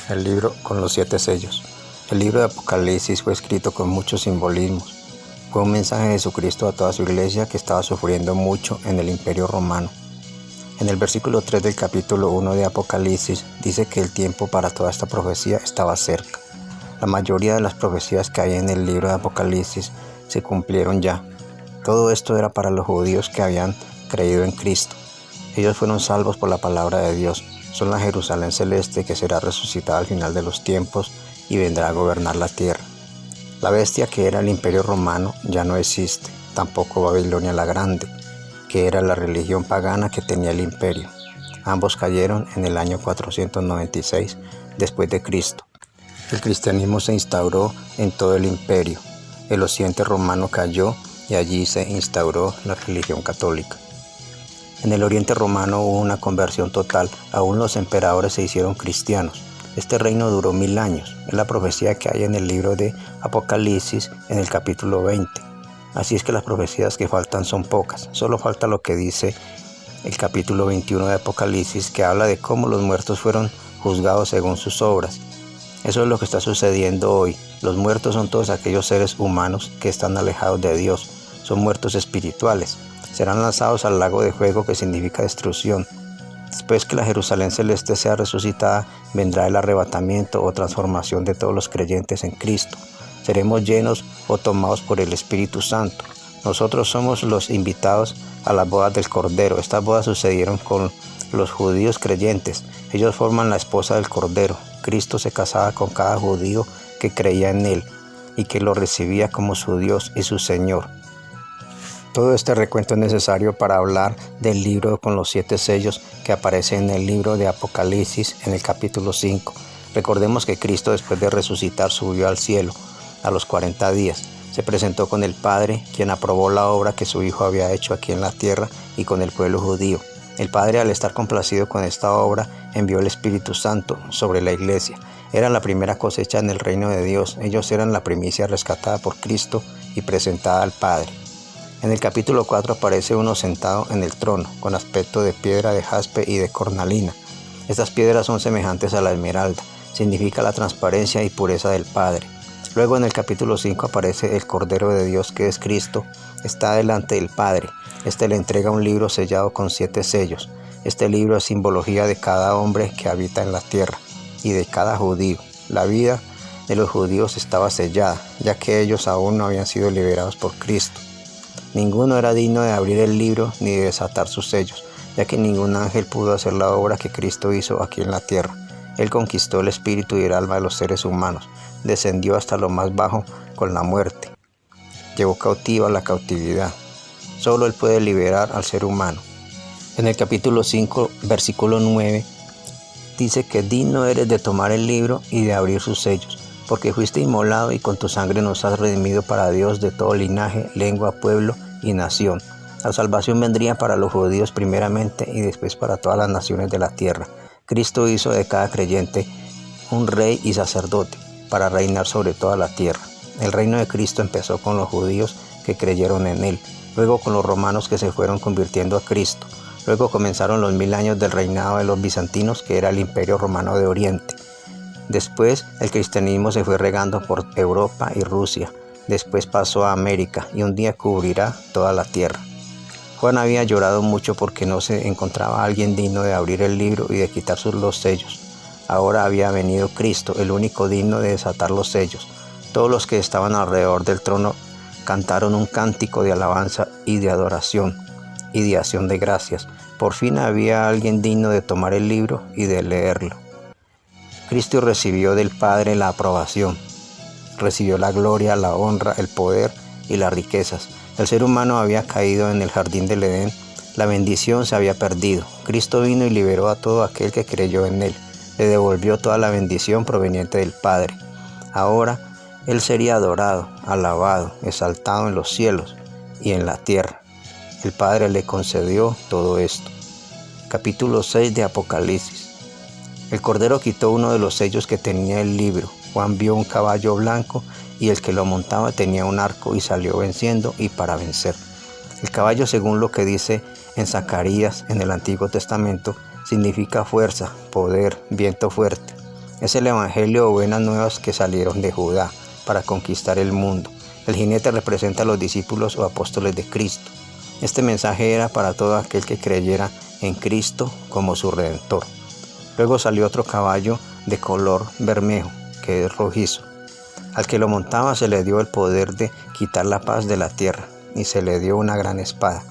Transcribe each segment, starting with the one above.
El libro con los 7 sellos. El libro de Apocalipsis fue escrito con muchos simbolismos. Fue un mensaje de Jesucristo a toda su iglesia que estaba sufriendo mucho en el Imperio Romano. En el versículo 3 del capítulo 1 de Apocalipsis dice que el tiempo para toda esta profecía estaba cerca. La mayoría de las profecías que hay en el libro de Apocalipsis se cumplieron ya. Todo esto era para los judíos que habían creído en Cristo. Ellos fueron salvos por la palabra de Dios. Son la Jerusalén celeste que será resucitada al final de los tiempos y vendrá a gobernar la tierra. La bestia que era el Imperio Romano ya no existe, tampoco Babilonia la Grande, que era la religión pagana que tenía el imperio. Ambos cayeron en el año 496 después de Cristo. El cristianismo se instauró en todo el imperio. El occidente romano cayó y allí se instauró la religión católica. En el Oriente Romano hubo una conversión total, aún los emperadores se hicieron cristianos. Este reino duró 1000 años, es la profecía que hay en el libro de Apocalipsis en el capítulo 20. Así es que las profecías que faltan son pocas, solo falta lo que dice el capítulo 21 de Apocalipsis, que habla de cómo los muertos fueron juzgados según sus obras. Eso es lo que está sucediendo hoy. Los muertos son todos aquellos seres humanos que están alejados de Dios, son muertos espirituales. Serán lanzados al lago de fuego, que significa destrucción. Después que la Jerusalén celeste sea resucitada, vendrá el arrebatamiento o transformación de todos los creyentes en Cristo. Seremos llenos o tomados por el Espíritu Santo. Nosotros somos los invitados a las bodas del Cordero. Estas bodas sucedieron con los judíos creyentes. Ellos forman la esposa del Cordero. Cristo se casaba con cada judío que creía en Él y que lo recibía como su Dios y su Señor. Todo este recuento es necesario para hablar del libro con los 7 sellos que aparece en el libro de Apocalipsis en el capítulo 5. Recordemos que Cristo, después de resucitar, subió al cielo a los 40 días. Se presentó con el Padre, quien aprobó la obra que su Hijo había hecho aquí en la tierra, y con el pueblo judío. El Padre, al estar complacido con esta obra, envió el Espíritu Santo sobre la iglesia. Era la primera cosecha en el reino de Dios. Ellos eran la primicia rescatada por Cristo y presentada al Padre. En el capítulo 4 aparece uno sentado en el trono, con aspecto de piedra de jaspe y de cornalina. Estas piedras son semejantes a la esmeralda, significa la transparencia y pureza del Padre. Luego en el capítulo 5 aparece el Cordero de Dios, que es Cristo, está delante del Padre. Este le entrega un libro sellado con 7 sellos. Este libro es simbología de cada hombre que habita en la tierra y de cada judío. La vida de los judíos estaba sellada, ya que ellos aún no habían sido liberados por Cristo. Ninguno era digno de abrir el libro ni de desatar sus sellos, ya que ningún ángel pudo hacer la obra que Cristo hizo aquí en la tierra. Él conquistó el espíritu y el alma de los seres humanos, descendió hasta lo más bajo con la muerte, llevó cautiva la cautividad. Solo Él puede liberar al ser humano. En el capítulo 5, versículo 9, dice que digno eres de tomar el libro y de abrir sus sellos, porque fuiste inmolado y con tu sangre nos has redimido para Dios de todo linaje, lengua, pueblo y nación. La salvación vendría para los judíos primeramente y después para todas las naciones de la tierra. Cristo hizo de cada creyente un rey y sacerdote para reinar sobre toda la tierra. El reino de Cristo empezó con los judíos que creyeron en Él, luego con los romanos que se fueron convirtiendo a Cristo. Luego comenzaron los 1000 años del reinado de los bizantinos, que era el Imperio Romano de Oriente. Después el cristianismo se fue regando por Europa y Rusia. Después pasó a América y un día cubrirá toda la tierra. Juan había llorado mucho porque no se encontraba alguien digno de abrir el libro y de quitar los sellos. Ahora había venido Cristo, el único digno de desatar los sellos. Todos los que estaban alrededor del trono cantaron un cántico de alabanza y de adoración y de acción de gracias. Por fin había alguien digno de tomar el libro y de leerlo. Cristo recibió del Padre la aprobación, recibió la gloria, la honra, el poder y las riquezas. El ser humano había caído en el jardín del Edén, la bendición se había perdido. Cristo vino y liberó a todo aquel que creyó en Él, le devolvió toda la bendición proveniente del Padre. Ahora Él sería adorado, alabado, exaltado en los cielos y en la tierra. El Padre le concedió todo esto. Capítulo 6 de Apocalipsis. El Cordero quitó uno de los sellos que tenía el libro. Juan vio un caballo blanco y el que lo montaba tenía un arco y salió venciendo y para vencer. El caballo, según lo que dice en Zacarías en el Antiguo Testamento, significa fuerza, poder, viento fuerte. Es el evangelio o buenas nuevas que salieron de Judá para conquistar el mundo. El jinete representa a los discípulos o apóstoles de Cristo. Este mensaje era para todo aquel que creyera en Cristo como su Redentor. Luego salió otro caballo de color bermejo, que es rojizo. Al que lo montaba se le dio el poder de quitar la paz de la tierra, y se le dio una gran espada.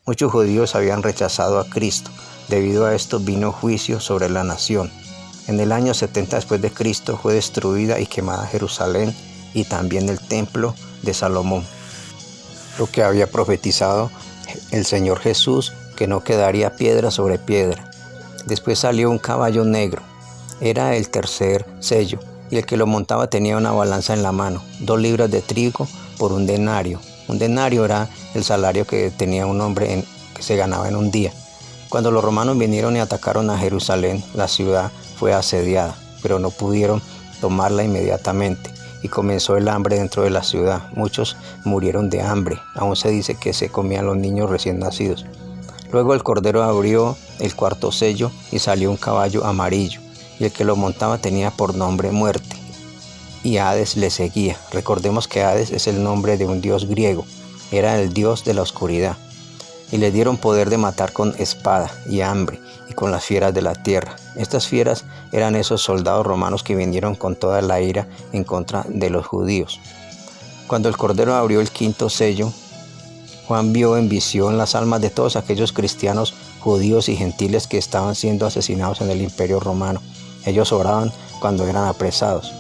Muchos judíos habían rechazado a Cristo. Debido a esto vino juicio sobre la nación. En el año 70 después de Cristo fue destruida y quemada Jerusalén y también el templo de Salomón. Lo que había profetizado el Señor Jesús, que no quedaría piedra sobre piedra. Después salió un caballo negro. Era el tercer sello, y el que lo montaba tenía una balanza en la mano, 2 libras de trigo por un denario. Un denario era el salario que tenía un hombre que se ganaba en un día. Cuando los romanos vinieron y atacaron a Jerusalén, la ciudad fue asediada, pero no pudieron tomarla inmediatamente, y comenzó el hambre dentro de la ciudad. Muchos murieron de hambre, aún se dice que se comían los niños recién nacidos. Luego el Cordero abrió el cuarto sello y salió un caballo amarillo, y el que lo montaba tenía por nombre Muerte, y Hades le seguía. Recordemos que Hades es el nombre de un dios griego, era el dios de la oscuridad. Y le dieron poder de matar con espada y hambre y con las fieras de la tierra. Estas fieras eran esos soldados romanos que vinieron con toda la ira en contra de los judíos. Cuando el Cordero abrió el quinto sello, Juan vio en visión las almas de todos aquellos cristianos, judíos y gentiles que estaban siendo asesinados en el Imperio Romano. Ellos oraban cuando eran apresados,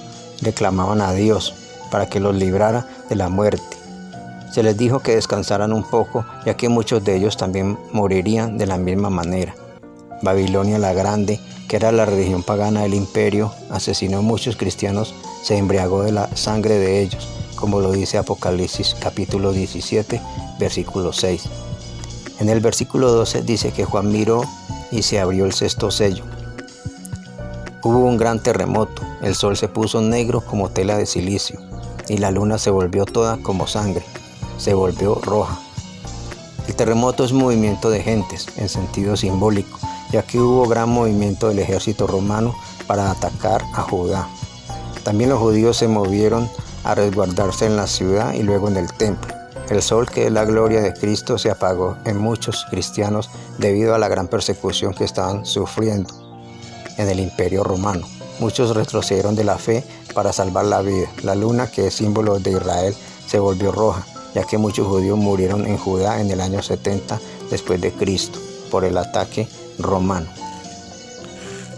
reclamaban a Dios para que los librara de la muerte. Se les dijo que descansaran un poco, ya que muchos de ellos también morirían de la misma manera. Babilonia la Grande, que era la religión pagana del imperio, asesinó a muchos cristianos, se embriagó de la sangre de ellos, como lo dice Apocalipsis capítulo 17, versículo 6. En el versículo 12 dice que Juan miró y se abrió el sexto sello. Hubo un gran terremoto, el sol se puso negro como tela de silicio, y la luna se volvió toda como sangre. Se volvió roja. El terremoto es movimiento de gentes en sentido simbólico, ya que hubo gran movimiento del ejército romano para atacar a Judá. También los judíos se movieron a resguardarse en la ciudad y luego en el templo. El sol, que es la gloria de Cristo, se apagó en muchos cristianos debido a la gran persecución que estaban sufriendo en el imperio romano. Muchos retrocedieron de la fe para salvar la vida. La luna, que es símbolo de Israel, se volvió roja, ya que muchos judíos murieron en Judá en el año 70 después de Cristo por el ataque romano.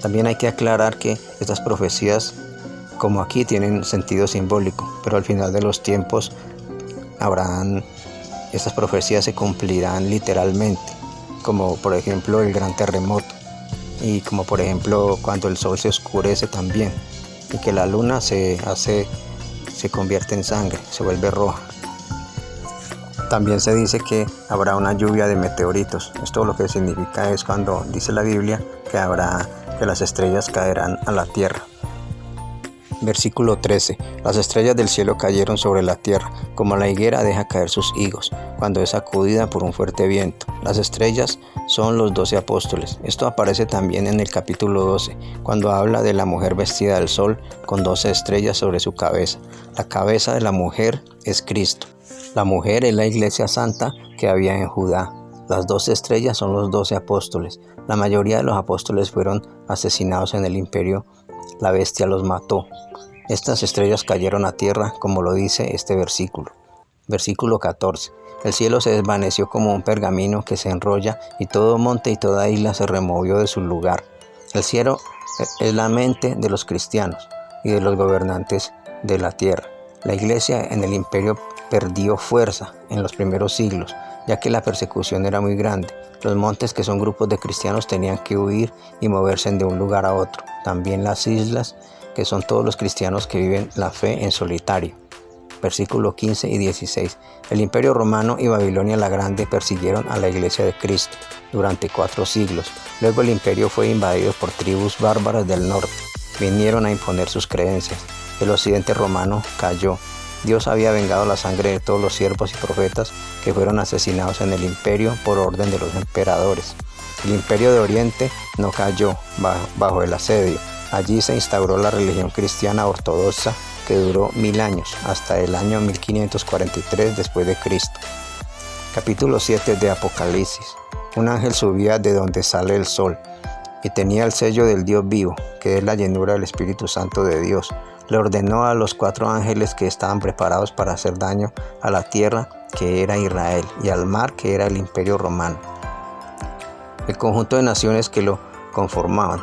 También hay que aclarar que estas profecías, como aquí, tienen sentido simbólico, pero al final de los tiempos estas profecías se cumplirán literalmente, como por ejemplo el gran terremoto, y como por ejemplo cuando el sol se oscurece también, y que la luna se convierte en sangre, se vuelve roja. También se dice que habrá una lluvia de meteoritos. Esto lo que significa es cuando dice la Biblia que las estrellas caerán a la tierra. Versículo 13. Las estrellas del cielo cayeron sobre la tierra, como la higuera deja caer sus higos, cuando es sacudida por un fuerte viento. Las estrellas son los 12 apóstoles. Esto aparece también en el capítulo 12, cuando habla de la mujer vestida del sol con 12 estrellas sobre su cabeza. La cabeza de la mujer es Cristo. La mujer es la iglesia santa que había en Judá. Las 12 estrellas son los 12 apóstoles. La mayoría de los apóstoles fueron asesinados en el imperio. La bestia los mató. Estas estrellas cayeron a tierra, como lo dice este versículo. Versículo 14. El cielo se desvaneció como un pergamino que se enrolla, y todo monte y toda isla se removió de su lugar. El cielo es la mente de los cristianos y de los gobernantes de la tierra. La iglesia en el imperio perdió fuerza en los primeros siglos, ya que la persecución era muy grande. Los montes, que son grupos de cristianos, tenían que huir y moverse de un lugar a otro. También las islas, que son todos los cristianos que viven la fe en solitario. Versículos 15 y 16. El Imperio Romano y Babilonia la Grande persiguieron a la iglesia de Cristo durante 4 siglos. Luego el imperio fue invadido por tribus bárbaras del norte. Vinieron a imponer sus creencias. El occidente romano cayó. Dios había vengado la sangre de todos los siervos y profetas que fueron asesinados en el imperio por orden de los emperadores. El imperio de Oriente no cayó bajo el asedio. Allí se instauró la religión cristiana ortodoxa que duró 1000 años, hasta el año 1543 después de Cristo. Capítulo 7 de Apocalipsis. Un ángel subía de donde sale el sol, y tenía el sello del Dios vivo, que es la llenura del Espíritu Santo de Dios. Le ordenó a los 4 ángeles que estaban preparados para hacer daño a la tierra, que era Israel, y al mar, que era el Imperio Romano, el conjunto de naciones que lo conformaban.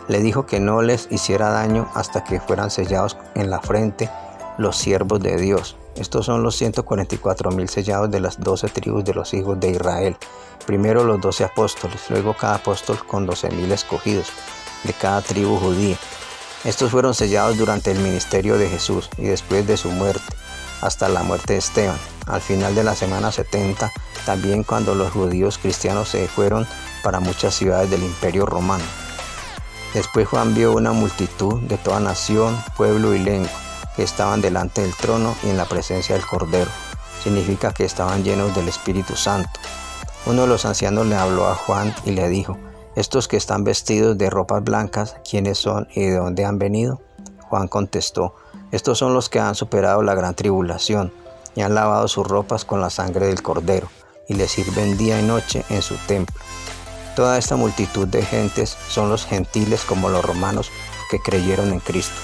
Le dijo que no les hiciera daño hasta que fueran sellados en la frente los siervos de Dios. Estos son los 144,000 sellados de las 12 tribus de los hijos de Israel. Primero los 12 apóstoles, luego cada apóstol con 12,000 escogidos de cada tribu judía. Estos fueron sellados durante el ministerio de Jesús y después de su muerte, hasta la muerte de Esteban. Al final de la semana 70, también cuando los judíos cristianos se fueron para muchas ciudades del Imperio Romano. Después Juan vio una multitud de toda nación, pueblo y lengua, que estaban delante del trono y en la presencia del Cordero. Significa que estaban llenos del Espíritu Santo. Uno de los ancianos le habló a Juan y le dijo: «Estos que están vestidos de ropas blancas, ¿quiénes son y de dónde han venido?». Juan contestó: «Estos son los que han superado la gran tribulación y han lavado sus ropas con la sangre del Cordero, y les sirven día y noche en su templo». Toda esta multitud de gentes son los gentiles como los romanos que creyeron en Cristo.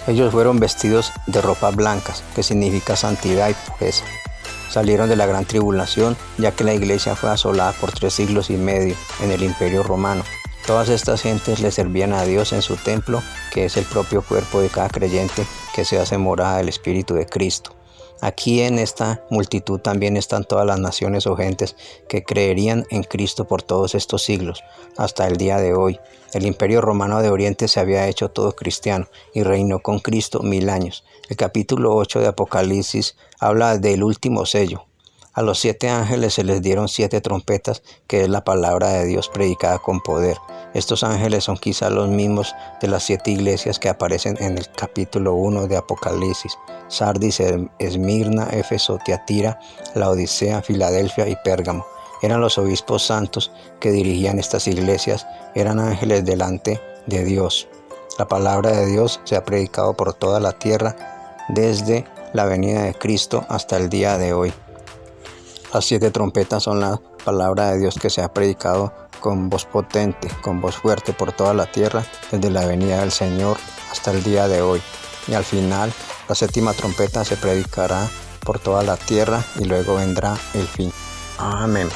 Ellos fueron vestidos de ropas blancas, que significa santidad y pureza. Salieron de la gran tribulación, ya que la iglesia fue asolada por 3 siglos y medio en el Imperio Romano. Todas estas gentes le servían a Dios en su templo, que es el propio cuerpo de cada creyente que se hace morada del Espíritu de Cristo. Aquí en esta multitud también están todas las naciones o gentes que creerían en Cristo por todos estos siglos, hasta el día de hoy. El Imperio Romano de Oriente se había hecho todo cristiano y reinó con Cristo 1000 años. El capítulo 8 de Apocalipsis habla del último sello. A los 7 ángeles se les dieron 7 trompetas, que es la palabra de Dios predicada con poder. Estos ángeles son quizá los mismos de las 7 iglesias que aparecen en el capítulo 1 de Apocalipsis: Sardis, Esmirna, Éfeso, Tiatira, Laodicea, Filadelfia y Pérgamo. Eran los obispos santos que dirigían estas iglesias, eran ángeles delante de Dios. La palabra de Dios se ha predicado por toda la tierra desde la venida de Cristo hasta el día de hoy. Las 7 trompetas son la palabra de Dios que se ha predicado con voz potente, con voz fuerte por toda la tierra, desde la venida del Señor hasta el día de hoy. Y al final, la 7ª trompeta se predicará por toda la tierra y luego vendrá el fin. Amén.